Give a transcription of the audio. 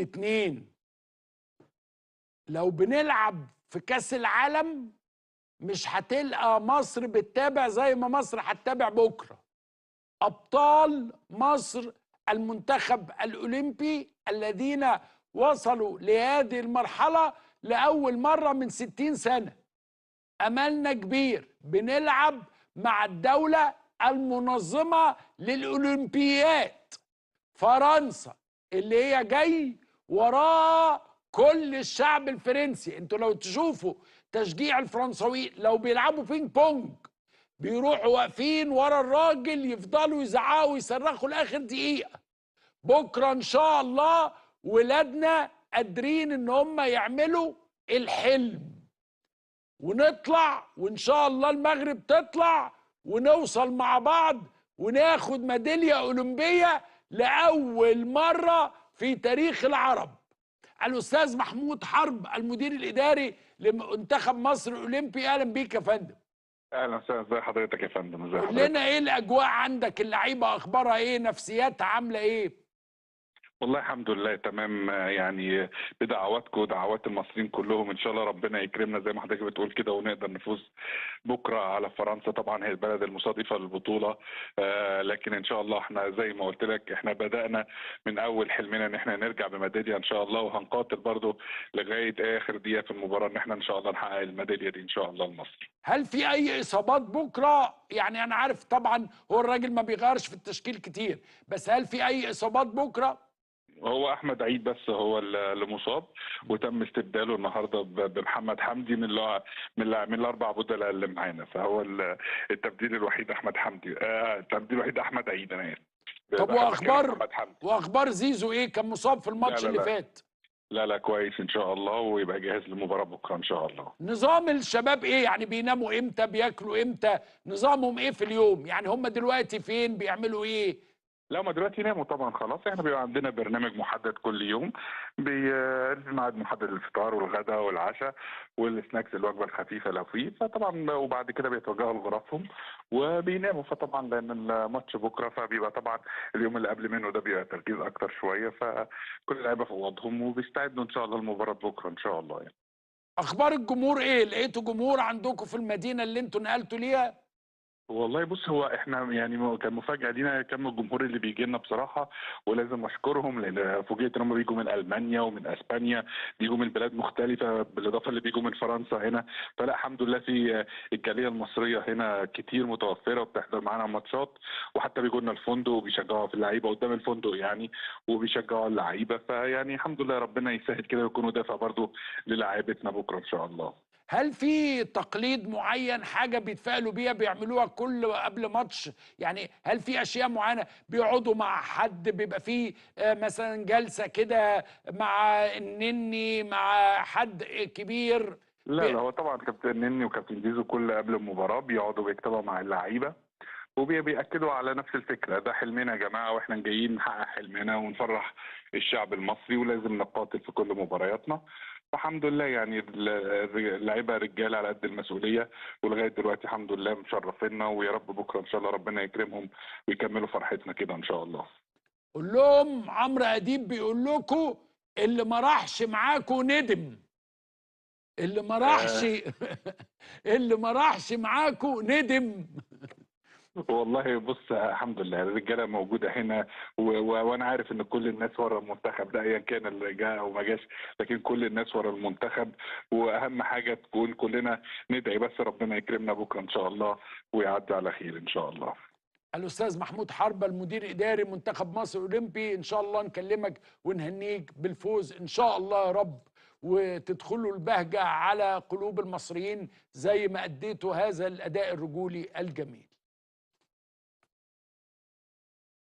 الاتنين. لو بنلعب في كأس العالم مش هتلقى مصر بتتابع زي ما مصر هتتابع بكرة. أبطال مصر المنتخب الأولمبي الذين وصلوا لهذه المرحلة لأول مرة من 60 سنة. أملنا كبير، بنلعب مع الدولة المنظمة للأولمبيات فرنسا، اللي هي جاي وراها كل الشعب الفرنسي. انتوا لو تشوفوا تشجيع الفرنساويين لو بيلعبوا بينج بونج بيروحوا واقفين ورا الراجل يفضلوا يزعقوا ويصرخوا لاخر دقيقة. بكرة ان شاء الله ولادنا قادرين ان هم يعملوا الحلم، ونطلع وان شاء الله المغرب تطلع ونوصل مع بعض وناخد ميدالية أولمبية لأول مرة في تاريخ العرب. الأستاذ محمود حرب المدير الإداري لمنتخب مصر الأولمبي، أهلا بيك يا فندم. اهلا وسهلا، ازي حضرتك يا فندم؟ ازي قول حضرتك؟ لنا ايه الأجواء عندك، اللعيبة أخبارها ايه، نفسياتها عاملة ايه؟ والله الحمد لله تمام، يعني بدعواتكم ودعوات المصريين كلهم ان شاء الله ربنا يكرمنا زي ما حضرتك بتقول كده ونقدر نفوز بكره على فرنسا. طبعا هي البلد المصادفه للبطوله، لكن ان شاء الله احنا زي ما قلت لك احنا بدانا من اول حلمنا ان احنا نرجع بميداليه ان شاء الله، وهنقاتل برضو لغايه اخر دقيقه في المباراه ان احنا ان شاء الله نحقق الميداليه دي ان شاء الله لمصر. هل في أي إصابات بكرة؟ يعني أنا عارف طبعا هو الراجل ما بيغيرش في التشكيل كتير، بس هل في أي إصابات بكرة؟ هو احمد عيد بس هو اللي مصاب، وتم استبداله النهارده بمحمد حمدي من الاربع بدلاء اللي معانا، فهو التبديل الوحيد احمد حمدي، التبديل الوحيد احمد عيد. انا اسف. طب واخبار زيزو ايه؟ كان مصاب في لا الماتش لا اللي لا فات. لا كويس ان شاء الله، ويبقى جاهز للمباراه بكره ان شاء الله. نظام الشباب ايه؟ يعني بيناموا امتى، بياكلوا امتى، نظامهم ايه في اليوم؟ يعني هم دلوقتي فين، بيعملوا ايه؟ لا ما دلوقتي ناموا طبعا خلاص، احنا بيبقى عندنا برنامج محدد كل يوم، ميعاد محدد للفطار والغداء والعشاء والسناكس الوجبه الخفيفه لو فيه، فطبعا وبعد كده بيتوجهوا لغرفهم وبيناموا. فطبعا لان الماتش بكره فبيبقى طبعا اليوم اللي قبل منه ده بيبقى تركيز اكتر شويه، فكل اللعيبه في اوضهم وبيستعدوا ان شاء الله لمباراه بكره ان شاء الله يعني. اخبار الجمهور ايه؟ لقيتوا جمهور عندكم في المدينه اللي انتوا نقلتوا ليها؟ والله بص، هو احنا يعني كان مفاجاه لينا كم الجمهور اللي بيجي لنا بصراحه، ولازم اشكرهم لان فوجئت ان هم بيجوا من المانيا ومن اسبانيا، بيجوا من بلاد مختلفه بالاضافه اللي بيجوا من فرنسا هنا. فلا الحمد لله في الجاليه المصريه هنا كتير متوفره وبتحضر معانا ماتشات، وحتى بيجوا لنا الفندق وبيشجعوا في اللعيبه قدام الفندق يعني، وبيشجعوا اللعيبه. فيعني الحمد لله ربنا يسهل كده ويكونوا دافع برضو للاعيبتنا بكره ان شاء الله. هل في تقليد معين، حاجة بيتفائلوا بيها بيعملوها كل قبل ماتش؟ يعني هل في أشياء معينة بيقعدوا مع حد، بيبقى فيه مثلا جلسة كده مع النني مع حد كبير؟ لا هو طبعا كابتن نني وكابتن زيزو كل قبل المباراه بيقعدوا بيجتمعوا مع اللعيبه وبيأكدوا على نفس الفكره، ده حلمنا يا جماعه واحنا جايين نحقق حلمنا ونفرح الشعب المصري ولازم نقاتل في كل مبارياتنا. فالحمد لله يعني اللعيبه رجاله على قد المسؤوليه، ولغايه دلوقتي الحمد لله مشرفينا، ويا رب بكره ان شاء الله ربنا يكرمهم ويكملوا فرحتنا كده ان شاء الله. قول لهم عمرو اديب بيقول لكم اللي ما راحش معاكم ندم. اللي ما راحش اللي ما راحش معاكم ندم. والله بص الحمد لله الرجاله موجوده هنا وانا عارف ان كل الناس ورا المنتخب ده ايا كان اللي جه او ما جاش، لكن كل الناس ورا المنتخب، واهم حاجه تكون كلنا ندعي بس ربنا يكرمنا بكره ان شاء الله ويعدي على خير ان شاء الله. الأستاذ محمود حرب المدير الإداري منتخب مصر الأولمبي، إن شاء الله نكلمك ونهنيك بالفوز إن شاء الله يا رب، وتدخلوا البهجة على قلوب المصريين زي ما أديتوا هذا الأداء الرجولي الجميل.